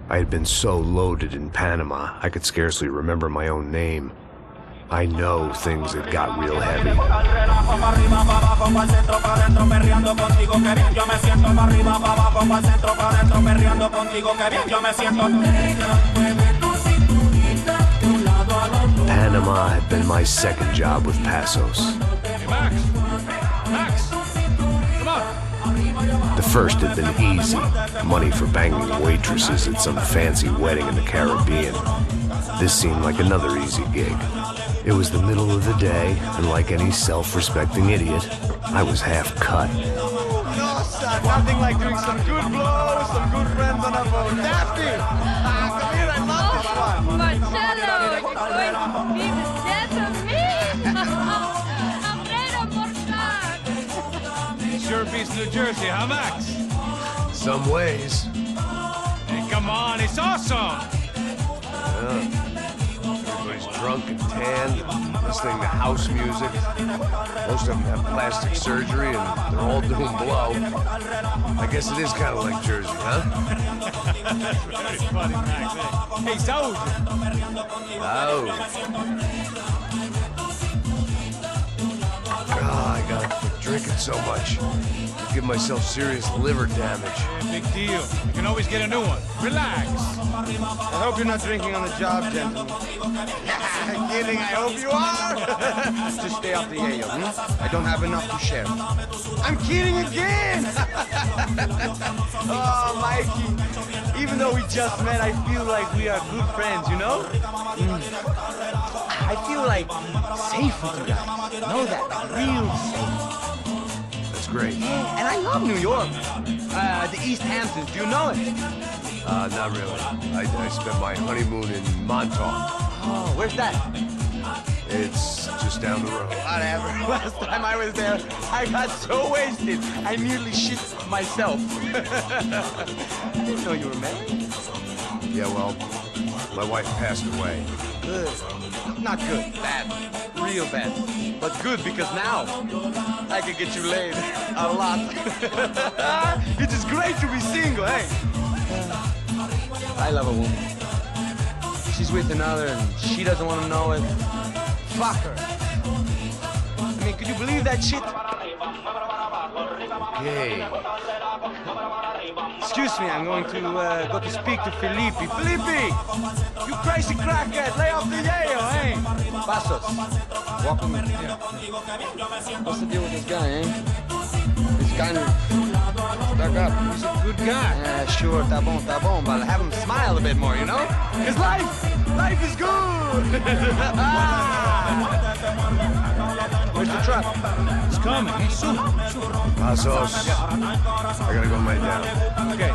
I had been so loaded in Panama, I could scarcely remember my own name. I know things had got real heavy. Panama had been my second job with Passos. Hey, Max, come on. The first had been easy, money for banging waitresses at some fancy wedding in the Caribbean. This seemed like another easy gig. It was the middle of the day, and like any self-respecting idiot, I was half cut. No, son, nothing like doing some good blows, some good friends on a boat. Daphne! Come here, I love this one. Marcello, you're going to be the death of me. Alfredo Mortar. Sure beats New Jersey, huh, Max? Some ways. Hey, come on, it's awesome. Everybody's drunk and tanned, listening to house music. Most of them have plastic surgery, and they're all doing blow. I guess it is kind of like Jersey, huh? Very funny, Max. Hey, Saud. I gotta quit drinking so much. Give myself serious liver damage. Big deal. You can always get a new one. Relax. I hope you're not drinking on the job, gentlemen. Kidding, I hope you are. Just stay off the ale, I don't have enough to share. I'm kidding again. Oh, Mikey. Even though we just met, I feel like we are good friends, you know? I feel like safe with you guys. Know that? Like real safe. That's great. Yeah, and I love New York. The East Hamptons, do you know it? Not really. I spent my honeymoon in Montauk. Oh, where's that? It's just down the road. Whatever. Last time I was there, I got so wasted, I nearly shit myself. I didn't know you were married. Yeah, well, my wife passed away. Good. Not good. Bad. Real bad. But good because now I can get you laid a lot. It is great to be single, hey? I love a woman. She's with another and she doesn't want to know it. Fuck her. I mean, could you believe that shit? Hey. Excuse me, I'm going to go to speak to Felipe. Felipe! You crazy crackhead! Lay off the yayo, hey! Passos. Walk with me. Yeah. What's the deal with this guy, eh? He's kind of stuck up. He's a good guy. Yeah, sure, tá bom, but have him smile a bit more, you know? Because life is good! Where's the truck? It's coming. Hey, soon. Passos. I gotta go lay down. Okay.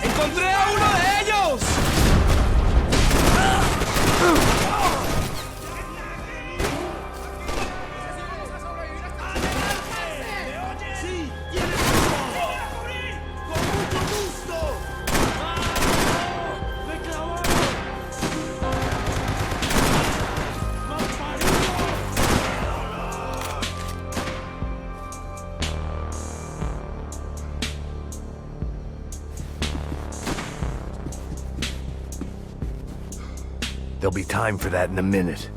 ¡Encontré a uno de ellos! there'll be time for that in a minute.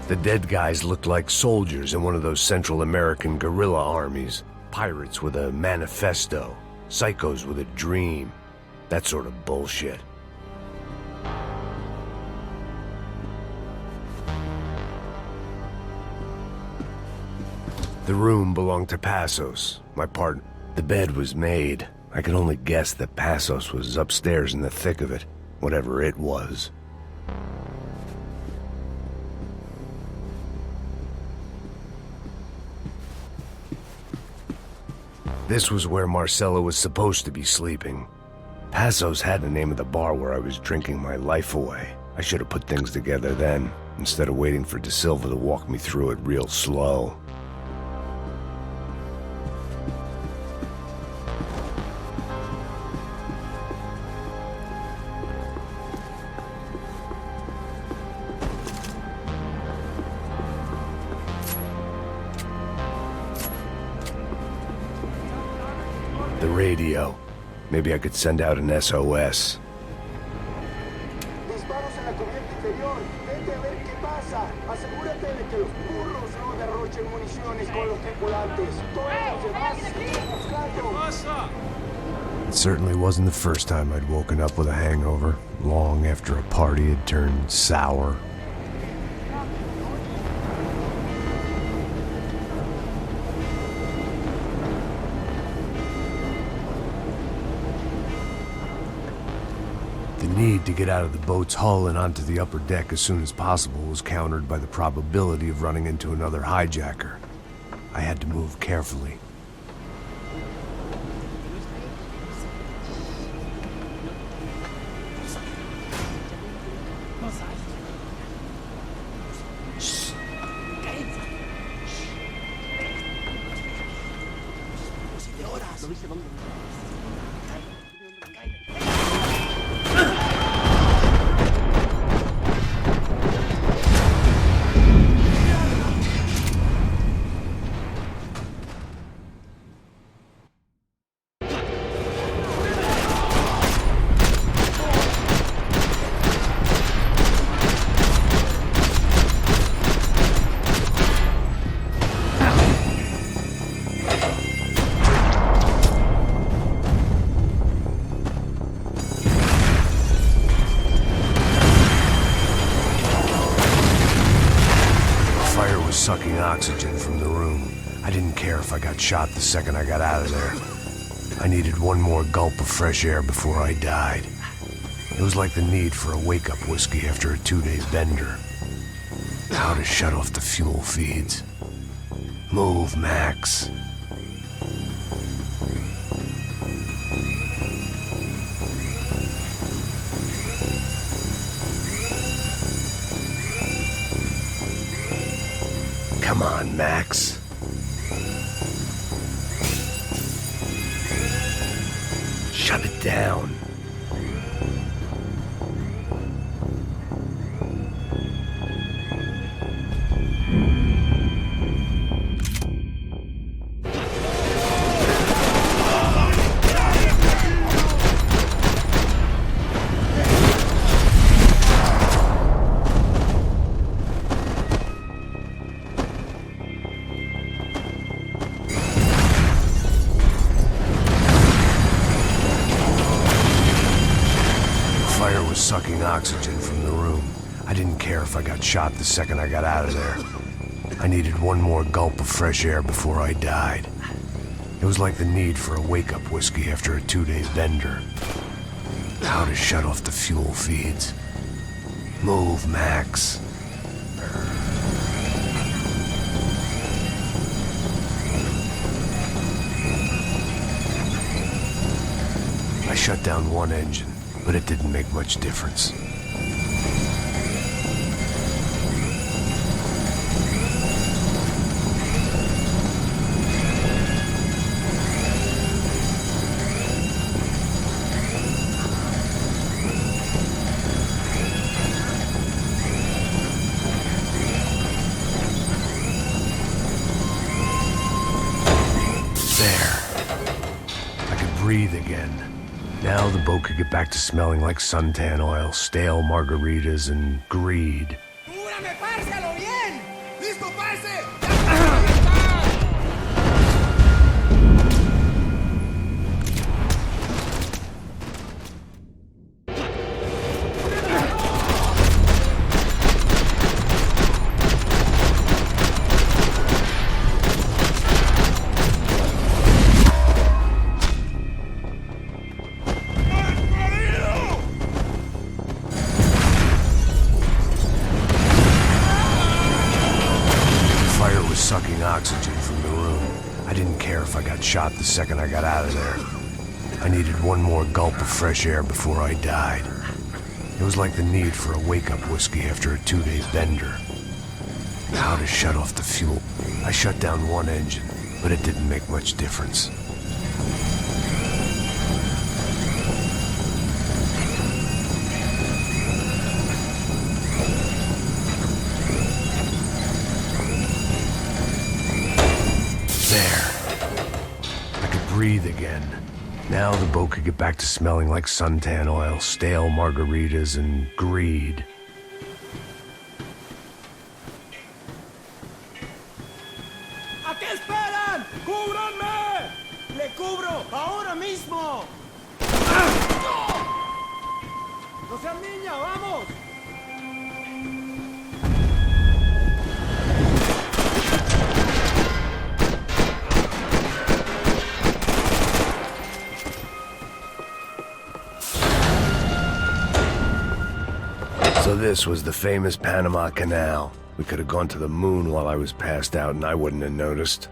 The dead guys looked like soldiers in one of those Central American guerrilla armies. Pirates with a manifesto, psychos with a dream, that sort of bullshit. The room belonged to Passos, my partner. The bed was made. I could only guess that Passos was upstairs in the thick of it, whatever it was. This was where Marcella was supposed to be sleeping. Passos had the name of the bar where I was drinking my life away. I should have put things together then, instead of waiting for De Silva to walk me through it real slow. The radio. Maybe I could send out an SOS. Disparos en la cubierta inferior. Vete a ver qué pasa. Asegúrate de que los burros no derrochen municiones con los tripulantes. Todos los demás siguen buscando. It certainly wasn't the first time I'd woken up with a hangover, long after a party had turned sour. The need to get out of the boat's hull and onto the upper deck as soon as possible was countered by the probability of running into another hijacker. I had to move carefully. Sucking oxygen from the room. I didn't care if I got shot the second I got out of there. I needed one more gulp of fresh air before I died. It was like the need for a wake-up whiskey after a 2-day bender. How to shut off the fuel feeds. Move, Max. Come on, Max. Shut it down. Sucking oxygen from the room. I didn't care if I got shot the second I got out of there. I needed one more gulp of fresh air before I died. It was like the need for a wake-up whiskey after a 2-day bender. How to shut off the fuel feeds. Move, Max. I shut down one engine, but it didn't make much difference. Breathe again. Now the boat could get back to smelling like suntan oil, stale margaritas, and greed. Sucking oxygen from the room. I didn't care if I got shot the second I got out of there. I needed one more gulp of fresh air before I died. It was like the need for a wake-up whiskey after a 2-day bender. How to shut off the fuel. I shut down one engine, but it didn't make much difference. Breathe again. Now the boat could get back to smelling like suntan oil, stale margaritas, and greed. ¿A qué esperan? ¡Cúbranme! ¡Le cubro ahora mismo! ¡No sean niña, vamos! So this was the famous Panama Canal. We could have gone to the moon while I was passed out and I wouldn't have noticed.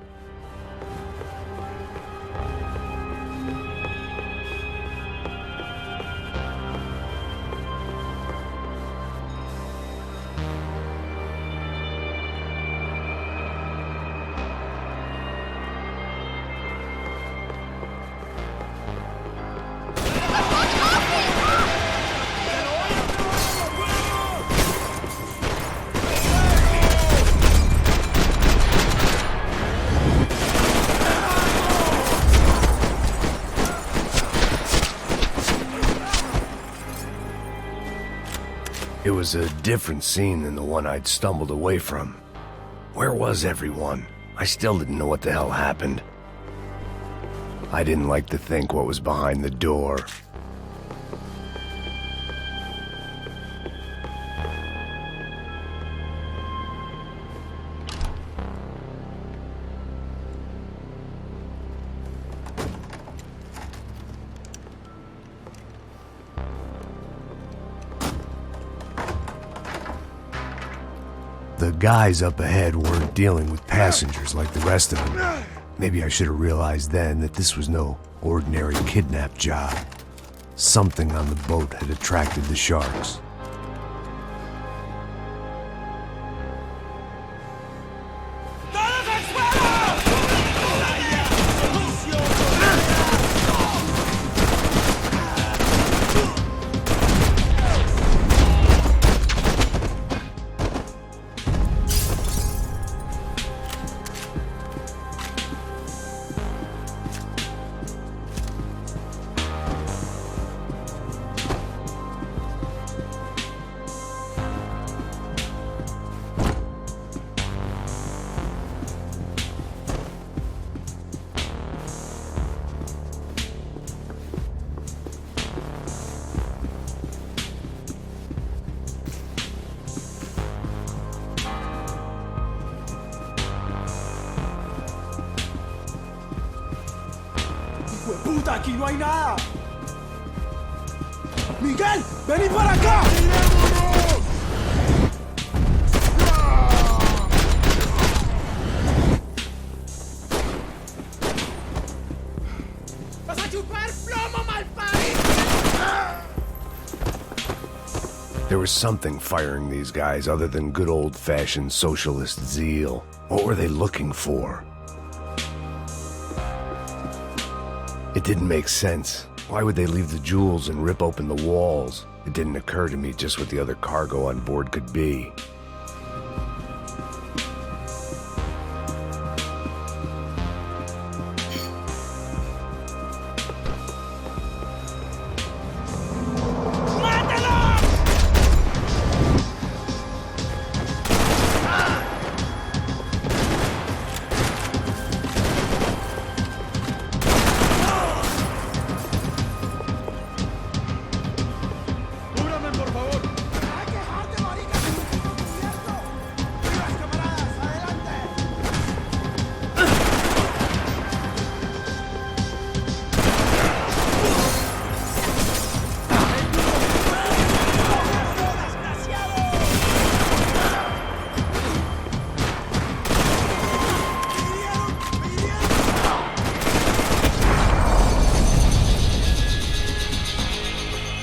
It was a different scene than the one I'd stumbled away from. Where was everyone? I still didn't know what the hell happened. I didn't like to think what was behind the door. The guys up ahead weren't dealing with passengers like the rest of them. Maybe I should have realized then that this was no ordinary kidnap job. Something on the boat had attracted the sharks. ¡Puta, aquí no hay nada! ¡Miguel! ¡Vení para acá! ¡Vas a chupar plomo, malparido! There was something firing these guys other than good old-fashioned socialist zeal. What were they looking for? It didn't make sense. Why would they leave the jewels and rip open the walls? It didn't occur to me just what the other cargo on board could be.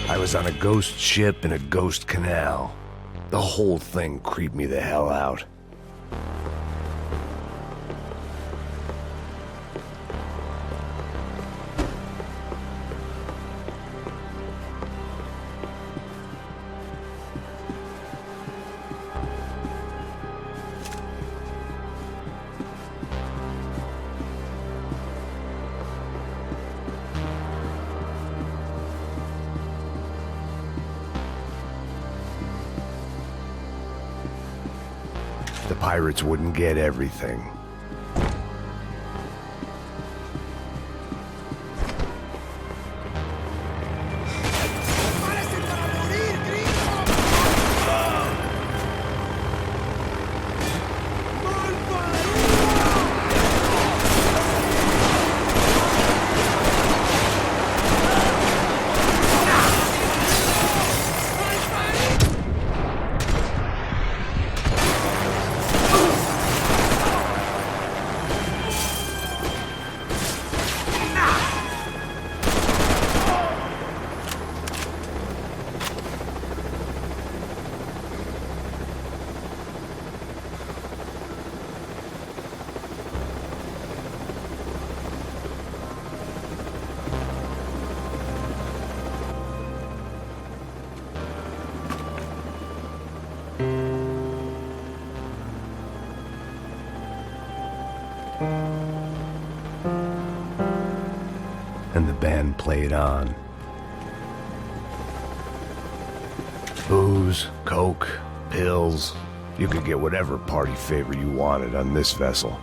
I was on a ghost ship in a ghost canal. The whole thing creeped me the hell out. The pirates wouldn't get everything. And the band played on. Booze, coke, pills. You could get whatever party favor you wanted on this vessel.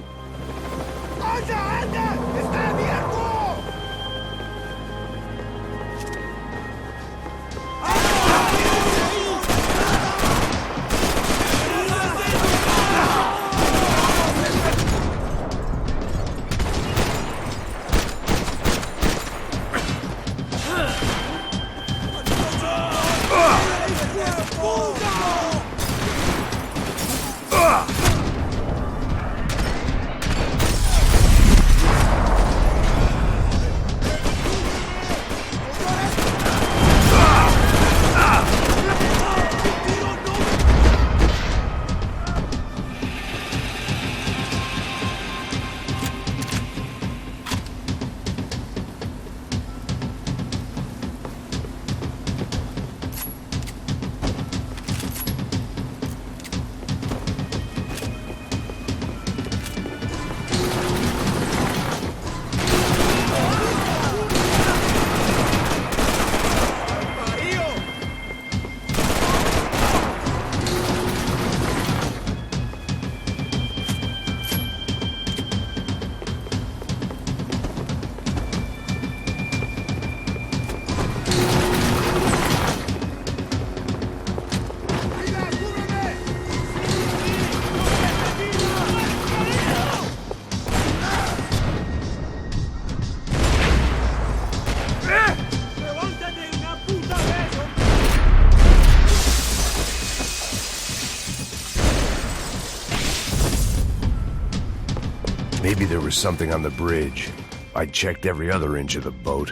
Maybe there was something on the bridge. I checked every other inch of the boat.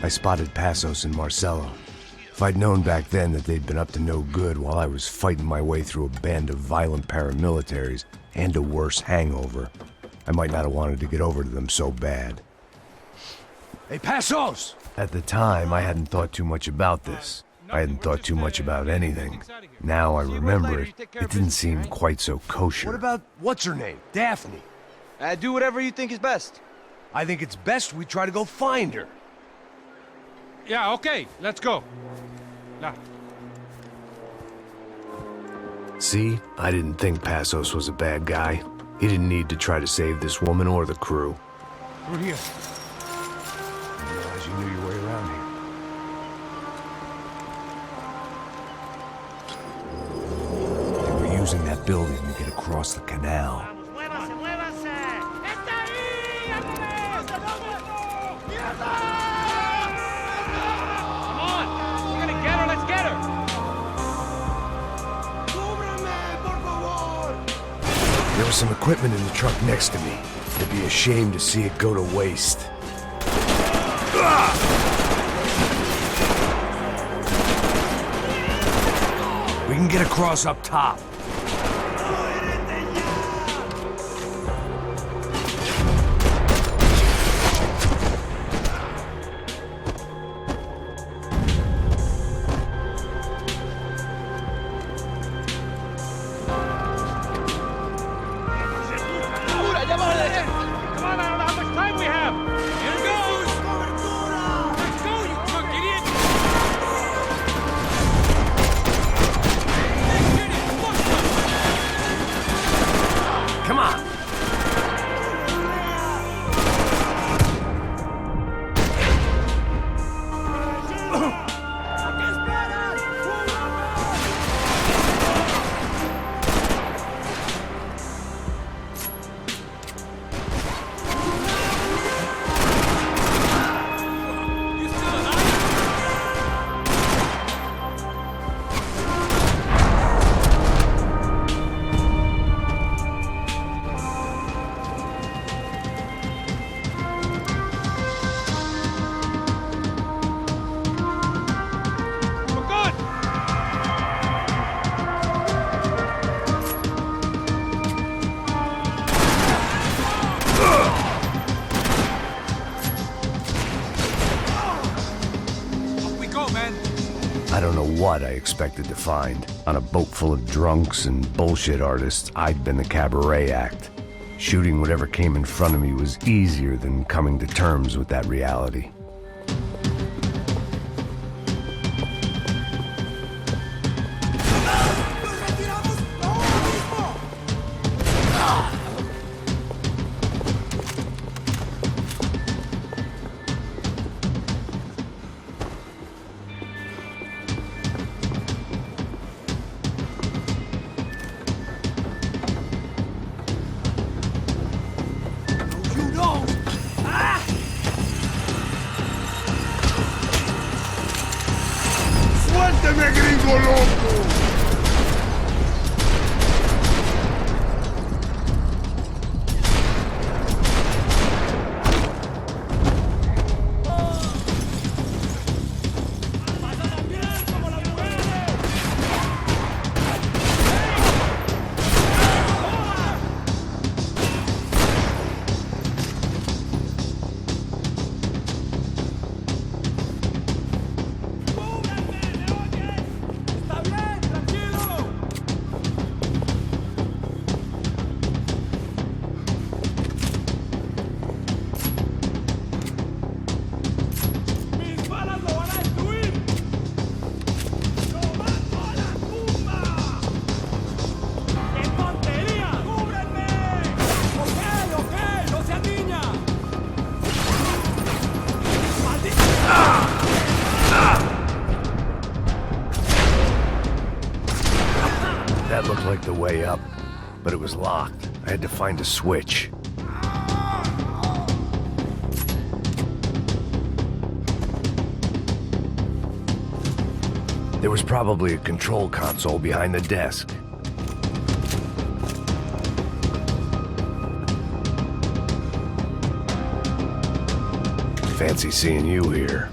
I spotted Passos and Marcelo. If I'd known back then that they'd been up to no good while I was fighting my way through a band of violent paramilitaries and a worse hangover, I might not have wanted to get over to them so bad. Hey, Passos! At the time, I hadn't thought too much about this. I hadn't thought too much about anything. Now I remember it, it didn't seem quite so kosher. What about, what's her name? Daphne. Do whatever you think is best. I think it's best we try to go find her. Yeah, okay, let's go. Now. See, I didn't think Passos was a bad guy. He didn't need to try to save this woman or the crew. Through here. I didn't realize you knew your way around here. They were using that building to get across the canal. There was some equipment in the truck next to me. It'd be a shame to see it go to waste. We can get across up top. I don't know what I expected to find. On a boat full of drunks and bullshit artists, I'd been the cabaret act. Shooting whatever came in front of me was easier than coming to terms with that reality. ¡Suélteme, gringo loco! That looked like the way up, but it was locked. I had to find a switch. There was probably a control console behind the desk. Fancy seeing you here.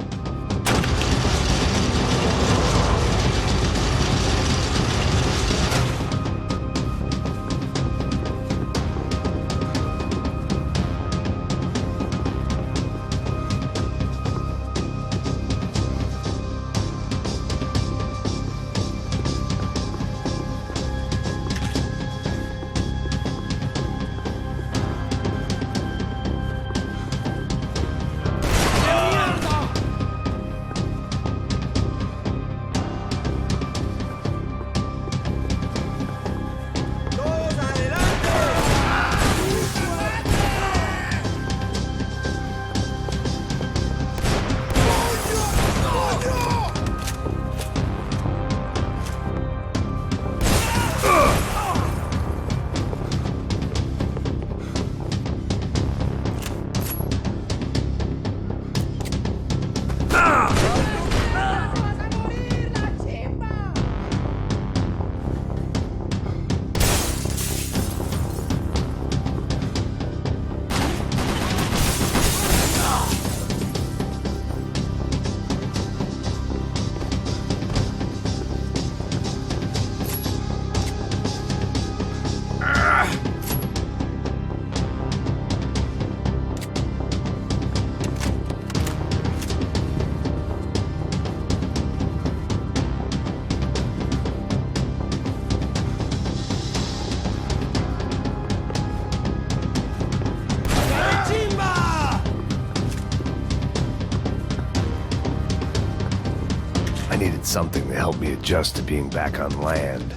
Something to help me adjust to being back on land.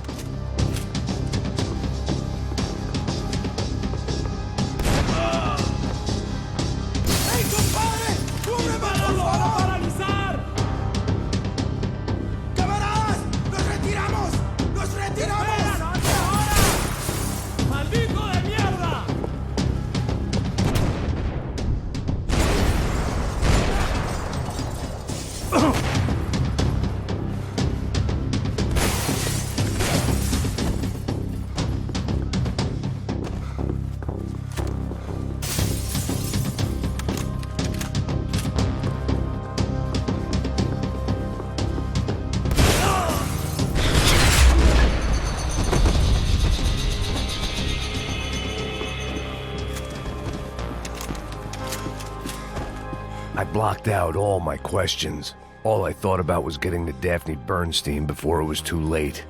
I blocked out all my questions. All I thought about was getting to Daphne Bernstein before it was too late.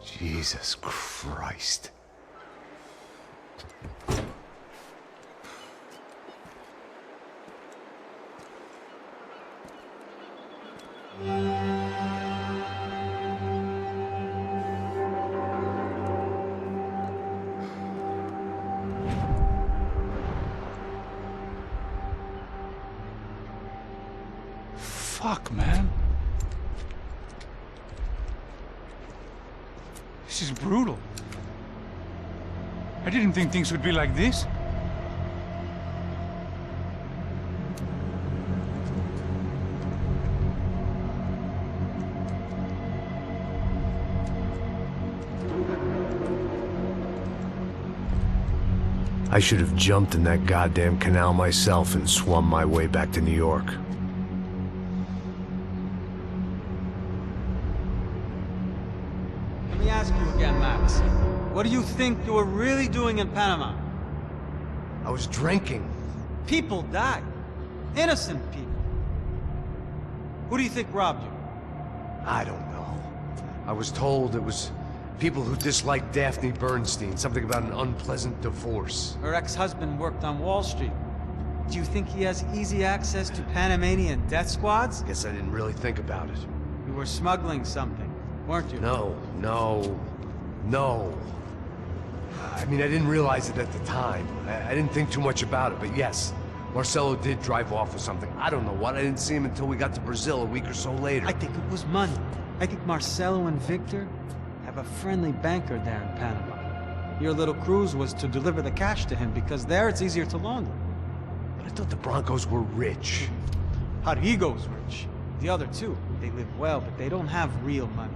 Jesus Christ. Fuck, man. This is brutal. I didn't think things would be like this. I should have jumped in that goddamn canal myself and swum my way back to New York. Let me ask you again, Max. What do you think you were really doing in Panama? I was drinking. People died. Innocent people. Who do you think robbed you? I don't know. I was told it was people who disliked Daphne Bernstein, something about an unpleasant divorce. Her ex-husband worked on Wall Street. Do you think he has easy access to Panamanian death squads? Guess I didn't really think about it. You were smuggling something, weren't you? No. I mean, I didn't realize it at the time. I didn't think too much about it, but yes. Marcelo did drive off with something. I don't know what. I didn't see him until we got to Brazil a week or so later. I think it was money. I think Marcelo and Victor have a friendly banker there in Panama. Your little cruise was to deliver the cash to him because there it's easier to launder. But I thought the Broncos were rich. Rodrigo's rich. The other two, they live well, but they don't have real money.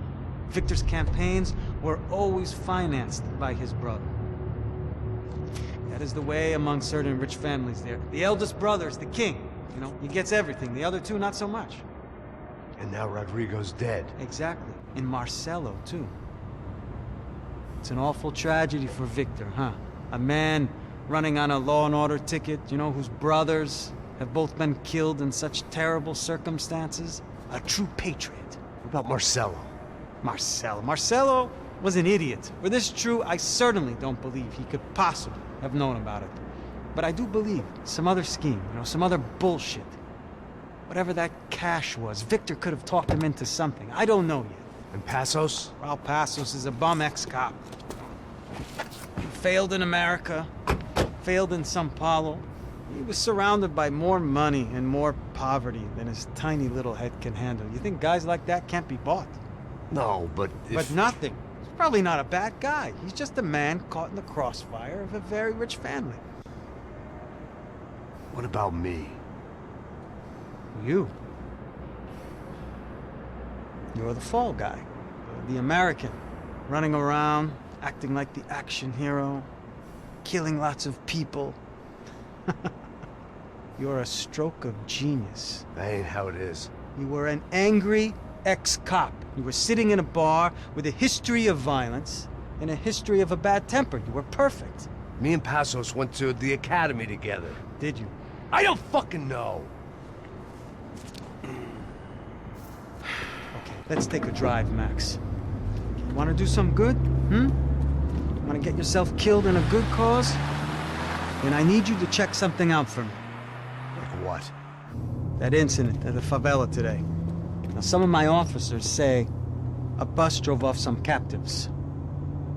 Victor's campaigns were always financed by his brother. That is the way among certain rich families there. The eldest brother is the king. You know, he gets everything. The other two, not so much. And now Rodrigo's dead. Exactly. And Marcelo, too. It's an awful tragedy for Victor, huh? A man running on a law and order ticket, you know, whose brothers have both been killed in such terrible circumstances. A true patriot. What about Marcelo? Marcelo was an idiot. Were this true, I certainly don't believe he could possibly have known about it. But I do believe some other scheme, you know, some other bullshit. Whatever that cash was, Victor could have talked him into something. I don't know yet. And Passos? Raul Passos is a bum ex-cop. He failed in America, failed in Sao Paulo. He was surrounded by more money and more poverty than his tiny little head can handle. You think guys like that can't be bought? No, but But nothing. He's probably not a bad guy. He's just a man caught in the crossfire of a very rich family. What about me? You. You're the fall guy. The American. Running around, acting like the action hero. Killing lots of people. You're a stroke of genius. That ain't how it is. You were an angry ex-cop. You were sitting in a bar with a history of violence and a history of a bad temper. You were perfect. Me and Passos went to the academy together. Did you? I don't fucking know. Okay, let's take a drive, Max. You want to do some good? Want to get yourself killed in a good cause? Then I need you to check something out for me. Like what? That incident at the favela today. Now, some of my officers say a bus drove off some captives.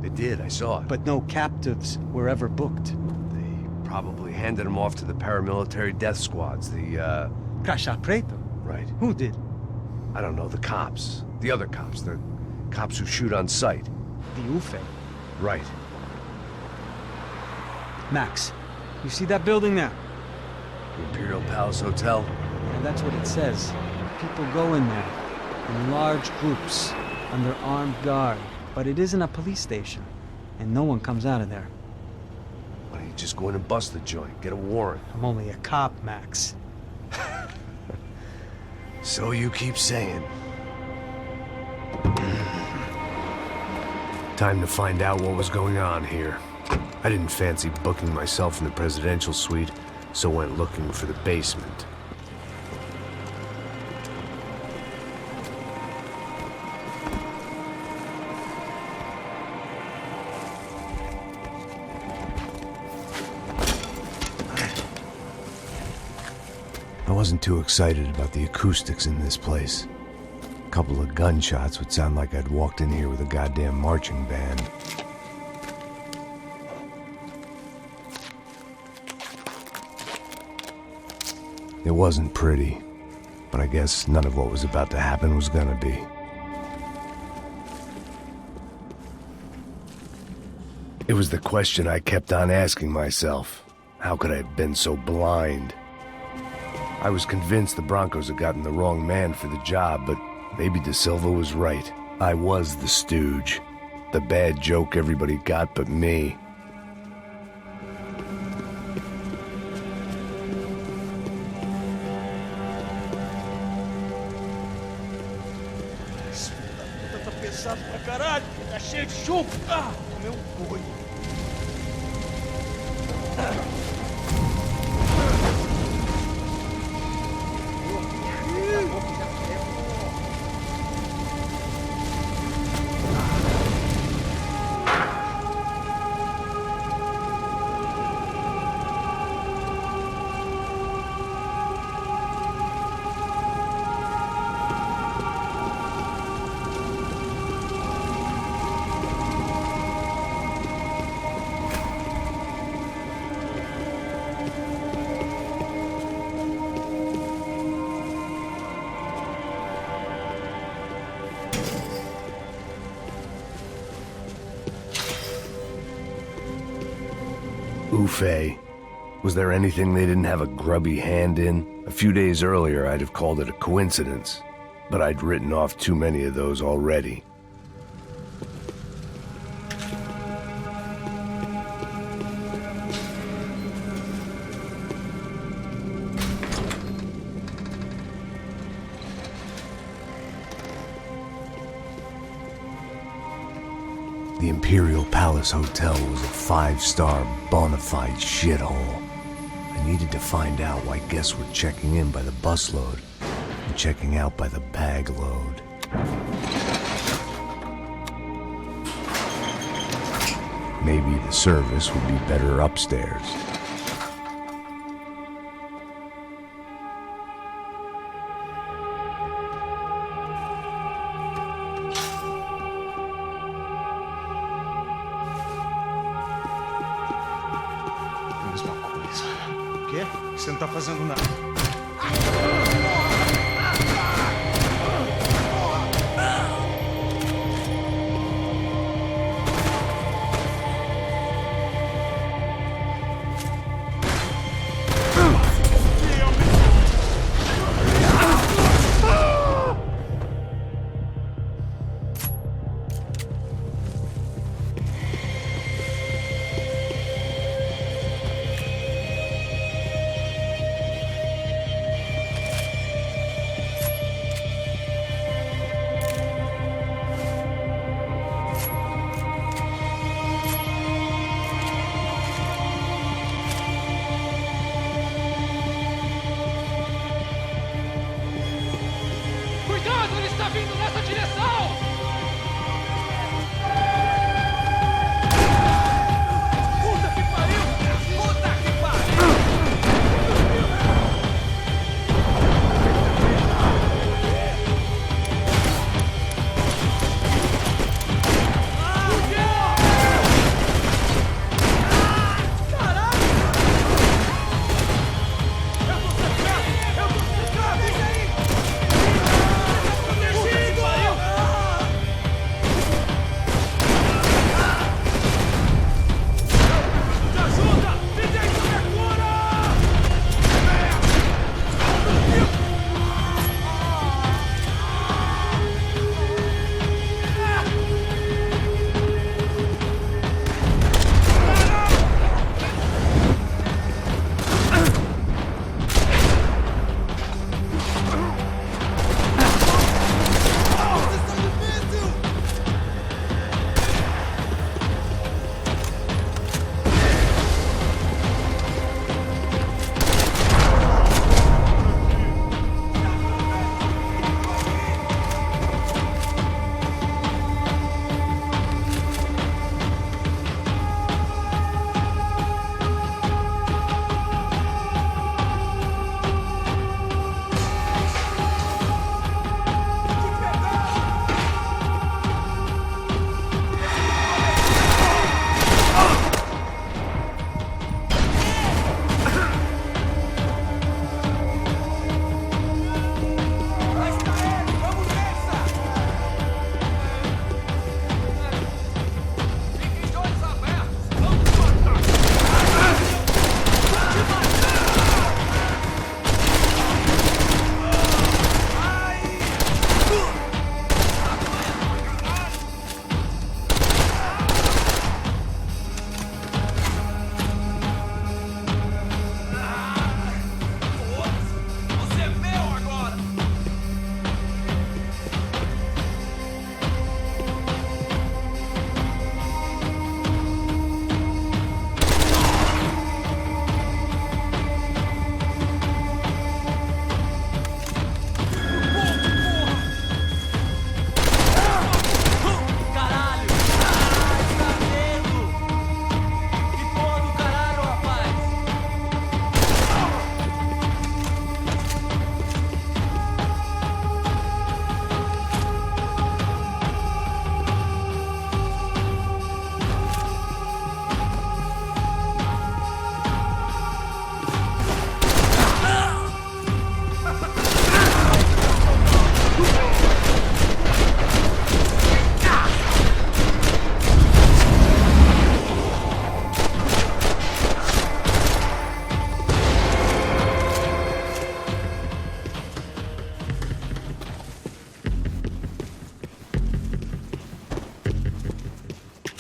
They did, I saw it. But no captives were ever booked. They probably handed them off to the paramilitary death squads, the, Caixa Preto? Right. Who did? I don't know, the cops. The other cops, the cops who shoot on sight. The UFE. Right. Max, you see that building there? The Imperial Palace Hotel? And that's what it says. People go in there, in large groups, under armed guard. But it isn't a police station, and no one comes out of there. Why don't you just go in and bust the joint, get a warrant? I'm only a cop, Max. So you keep saying. Time to find out what was going on here. I didn't fancy booking myself in the presidential suite, so went looking for the basement. I wasn't too excited about the acoustics in this place. A couple of gunshots would sound like I'd walked in here with a goddamn marching band. It wasn't pretty, but I guess none of what was about to happen was gonna be. It was the question I kept on asking myself. How could I have been so blind? I was convinced the Broncos had gotten the wrong man for the job, but maybe De Silva was right. I was the stooge. The bad joke everybody got but me. Tá pesado pra caralho, tá cheio de chumbo. Ah, meu boi. Ufe. Was there anything they didn't have a grubby hand in? A few days earlier, I'd have called it a coincidence, but I'd written off too many of those already. The Imperial Palace Hotel was a 5-star bona fide shithole. I needed to find out why guests were checking in by the busload and checking out by the bag load. Maybe the service would be better upstairs. Mesma coisa. O quê? Você não tá fazendo nada. Cuidado, ele está vindo nessa direção! Puta que pariu! Puta que pariu! Caralho! Eu tô cercado! Vem aí!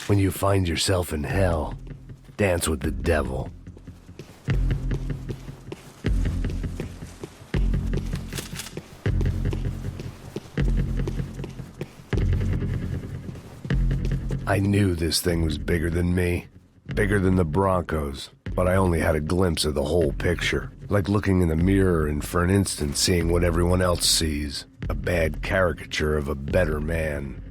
When you find yourself in hell, dance with the devil. I knew this thing was bigger than me, bigger than the Broncos, but I only had a glimpse of the whole picture, like looking in the mirror and for an instant seeing what everyone else sees, a bad caricature of a better man.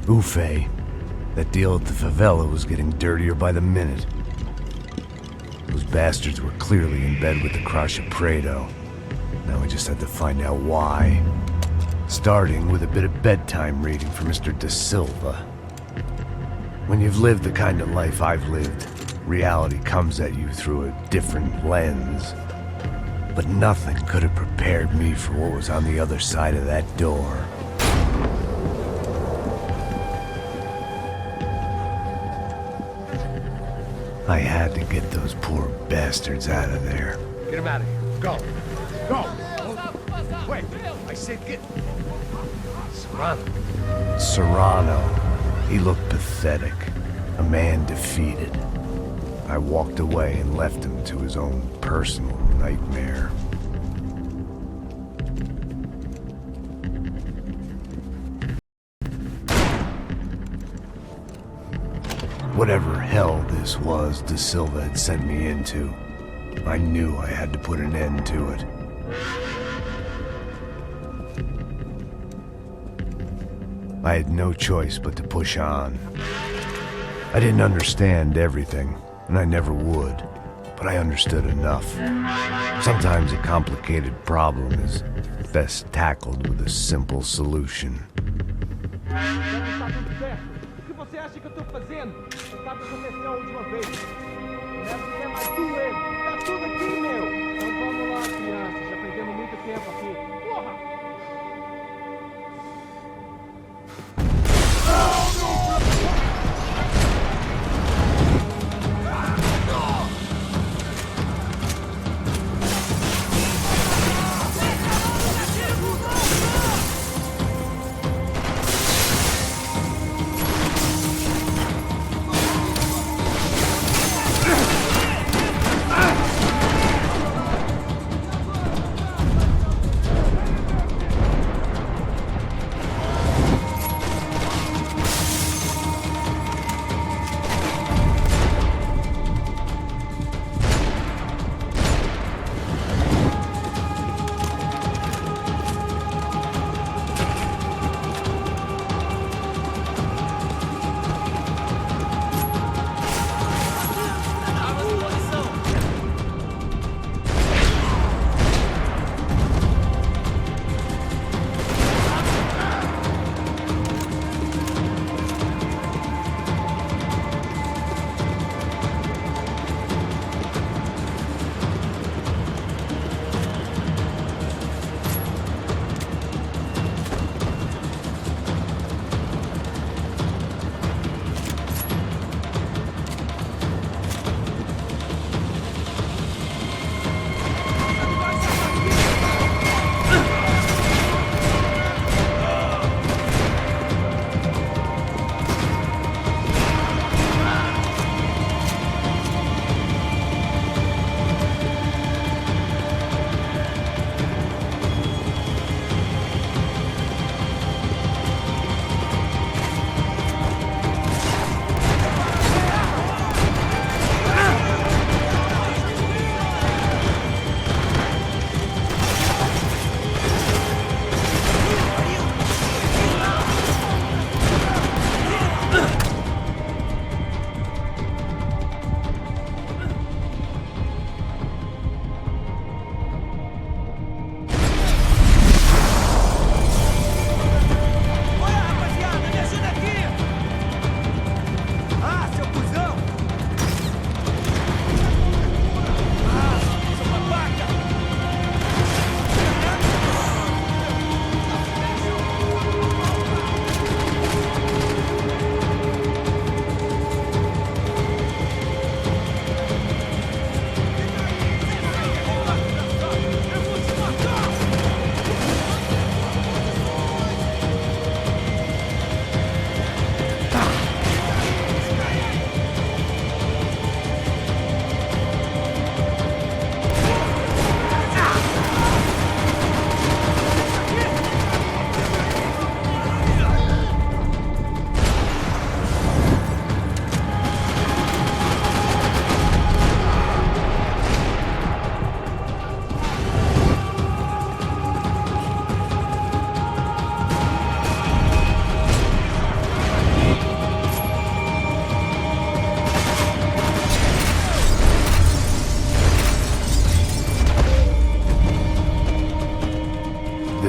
Ufe. That deal at the favela was getting dirtier by the minute. Those bastards were clearly in bed with the Crash of Prado. Now we just had to find out why. Starting with a bit of bedtime reading for Mr. Da Silva. When you've lived the kind of life I've lived, reality comes at you through a different lens. But nothing could have prepared me for what was on the other side of that door. I had to get those poor bastards out of there. Get him out of here. Go. Go. Wait. I said get... Serrano. Serrano. He looked pathetic. A man defeated. I walked away and left him to his own personal nightmare. Whatever hell this was Da Silva had sent me into, I knew I had to put an end to it. I had no choice but to push on. I didn't understand everything, and I never would, but I understood enough. Sometimes a complicated problem is best tackled with a simple solution. O que você acha que eu tô fazendo? Você sabe o que aconteceu a última vez. Leva que é mais tu, ele. Tá tudo aqui, meu. Então vamos lá, criança. Já perdemos muito tempo aqui. Porra!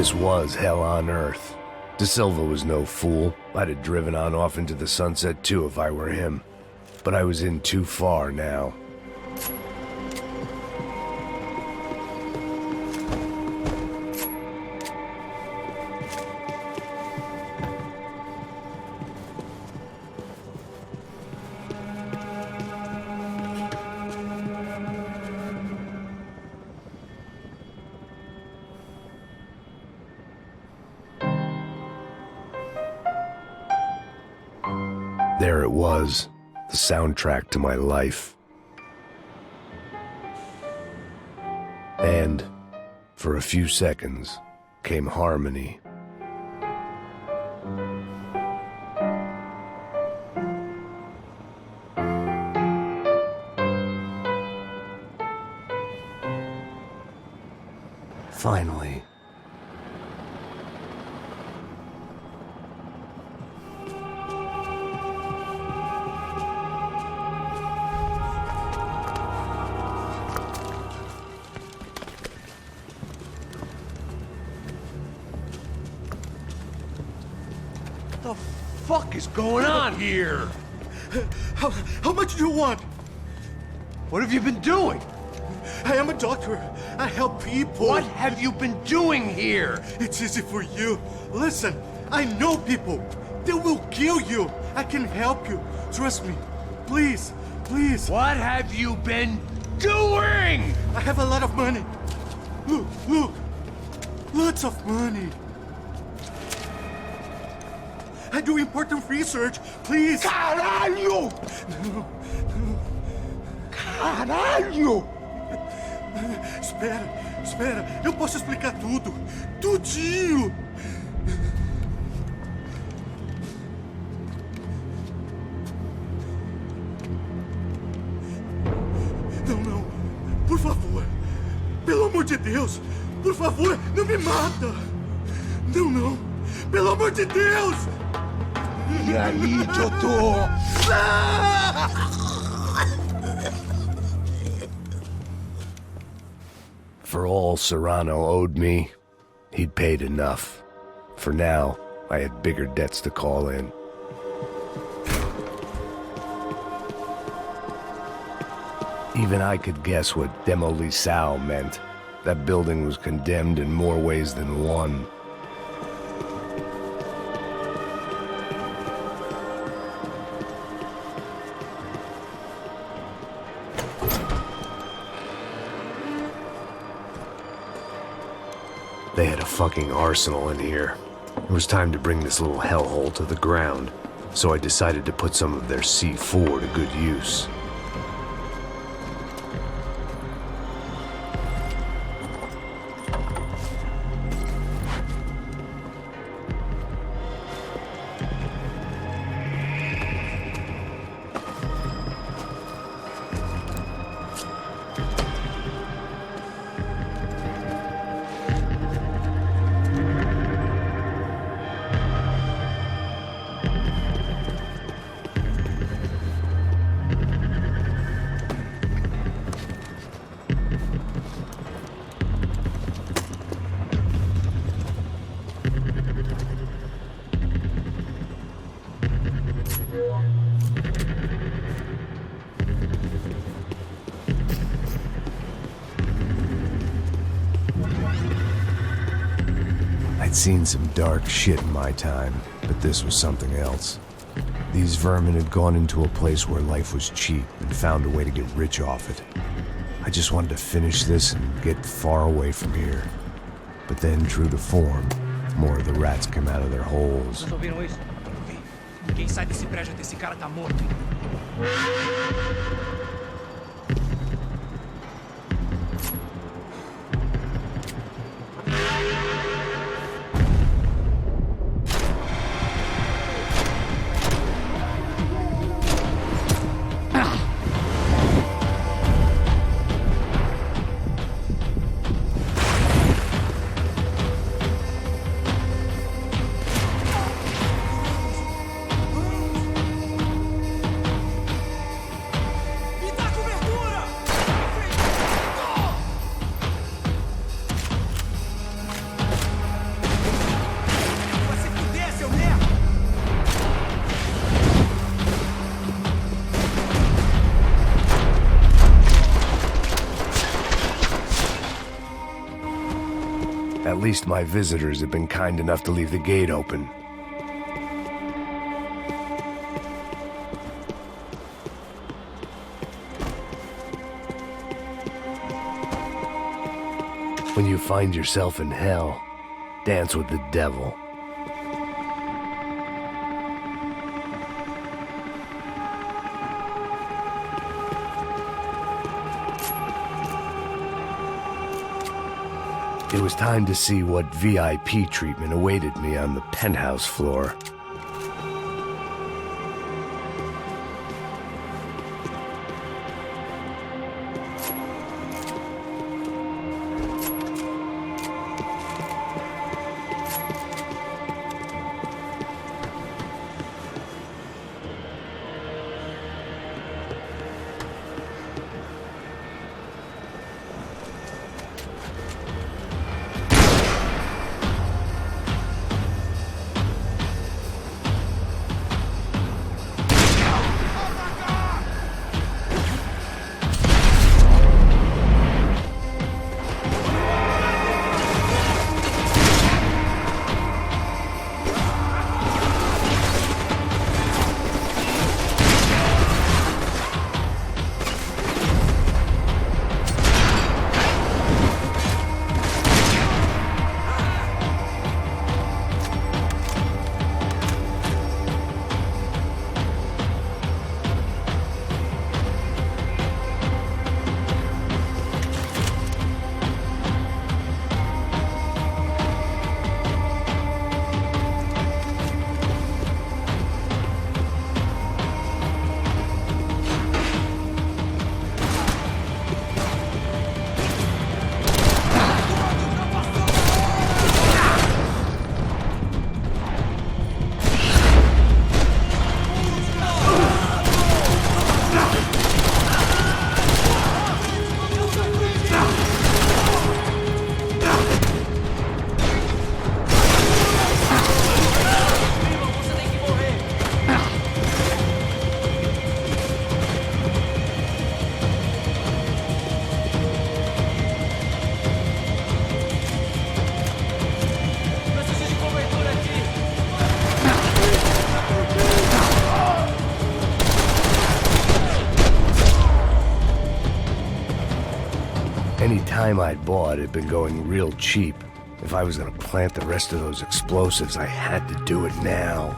This was hell on earth. De Silva was no fool. I'd have driven on off into the sunset too if I were him. But I was in too far now. There it was, the soundtrack to my life. And, for a few seconds, came harmony. Finally. What the fuck is going on here? How much do you want? What have you been doing? I am a doctor. I help people. What have you been doing here? It's easy for you. Listen, I know people. They will kill you. I can help you. Trust me. Please, please. What have you been doing? I have a lot of money. Look, look. Lots of money. I do important research. Please. Caralho! No, Caralho! Espera, espera. Eu posso explicar tudo. Tudinho. Não, não. Por favor. Pelo amor de Deus. Por favor, não me mata. Não, não. Pelo amor de Deus. E aí, doutor? For all Serrano owed me, he'd paid enough. For now, I had bigger debts to call in. Even I could guess what demolição meant. That building was condemned in more ways than one. They had a fucking arsenal in here. It was time to bring this little hellhole to the ground, so I decided to put some of their C4 to good use. I'd seen some dark shit in my time, but this was something else. These vermin had gone into a place where life was cheap and found a way to get rich off it. I just wanted to finish this and get far away from here. But then, true to form, more of the rats came out of their holes. Vocês ouviram isso? Quem sai desse prédio até esse cara tá morto. At least my visitors have been kind enough to leave the gate open. When you find yourself in hell, dance with the devil. It was time to see what VIP treatment awaited me on the penthouse floor. Any time I'd bought had been going real cheap. If I was gonna plant the rest of those explosives, I had to do it now.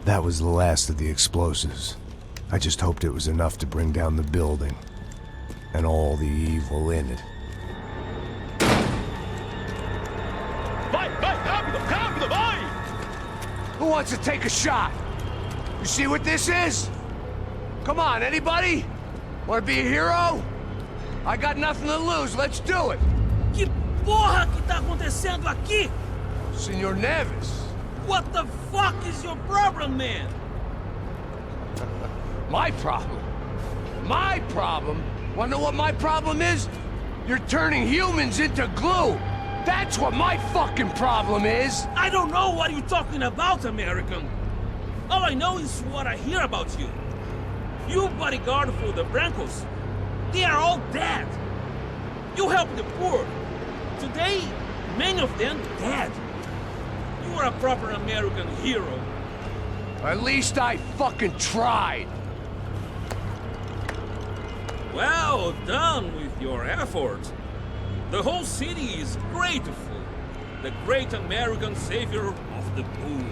That was the last of the explosives. I just hoped it was enough to bring down the building and all the evil in it. Vai, vai, rápido, rápido, vai! Who wants to take a shot? You see what this is? Come on, anybody? Want to be a hero? I got nothing to lose, let's do it! Que porra que tá acontecendo aqui? Senor Neves. What the fuck is your problem, man? My problem? My problem? Wanna know what my problem is? You're turning humans into glue! That's what my fucking problem is! I don't know what you're talking about, American. All I know is what I hear about you. You bodyguard for the Brancos. They are all dead. You help the poor. Today, many of them dead. You are a proper American hero. At least I fucking tried! Well done with your effort. The whole city is grateful. the great American savior of the poor.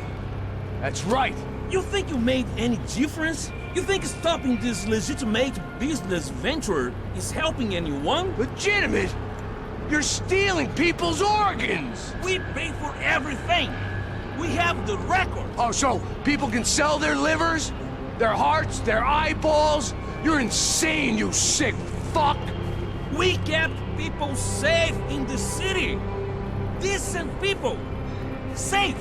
That's right. You think you made any difference? You think stopping this legitimate business venture is helping anyone? Legitimate? You're stealing people's organs! We pay for everything! We have the record! Oh, so people can sell their livers? Their hearts? Their eyeballs? You're insane, you sick fuck! We kept people safe in the city! Decent people! Safe!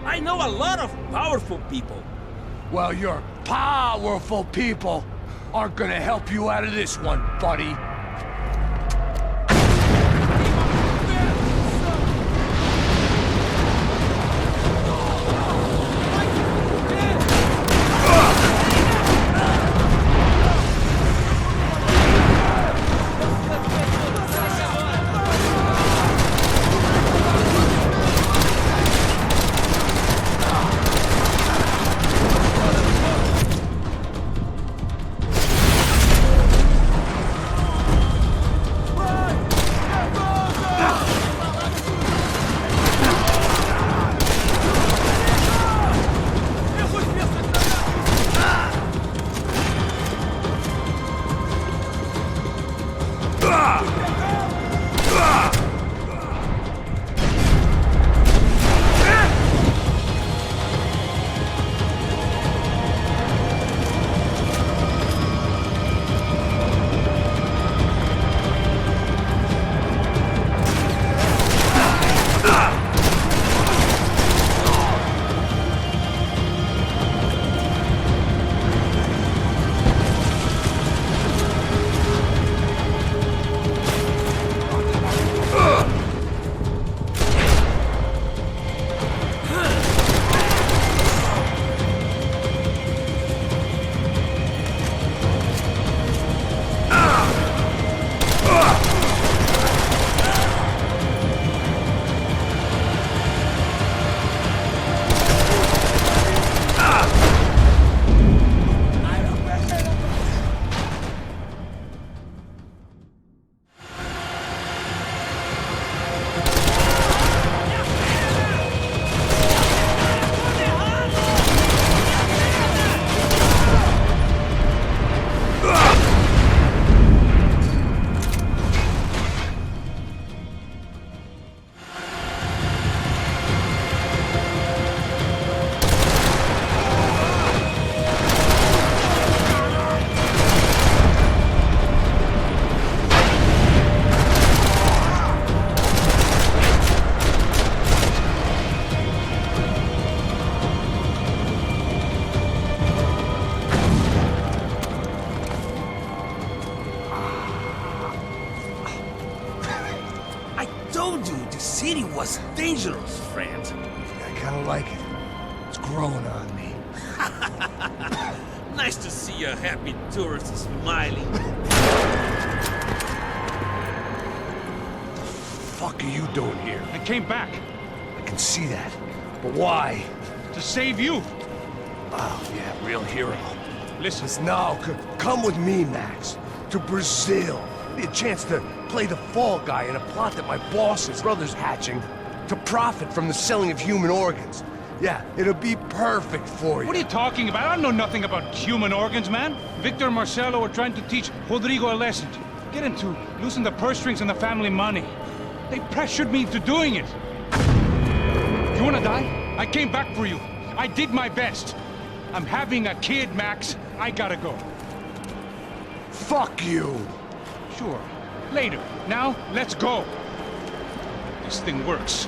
I know a lot of powerful people. Well, your powerful people aren't gonna help you out of this one, buddy. city was dangerous, friend. I kinda like it. It's growing on me. Nice to see a happy tourist smiling. What the fuck are you doing here? I came back I can see that. But why? to save you. Oh, yeah, real hero. Listen, No, come with me, Max. To Brazil. Be a chance to play the fall guy in a plot that my boss's brother's hatching to profit from the selling of human organs. Yeah, it'll be perfect for you. what are you talking about? I know nothing about human organs, man. Victor and Marcelo are trying to teach Rodrigo a lesson. Get him to loosen the purse strings and the family money. They pressured me into doing it. You wanna die? I came back for you. I did my best. I'm having a kid, Max. I gotta go. Fuck you! Sure. Later. Now, let's go. This thing works.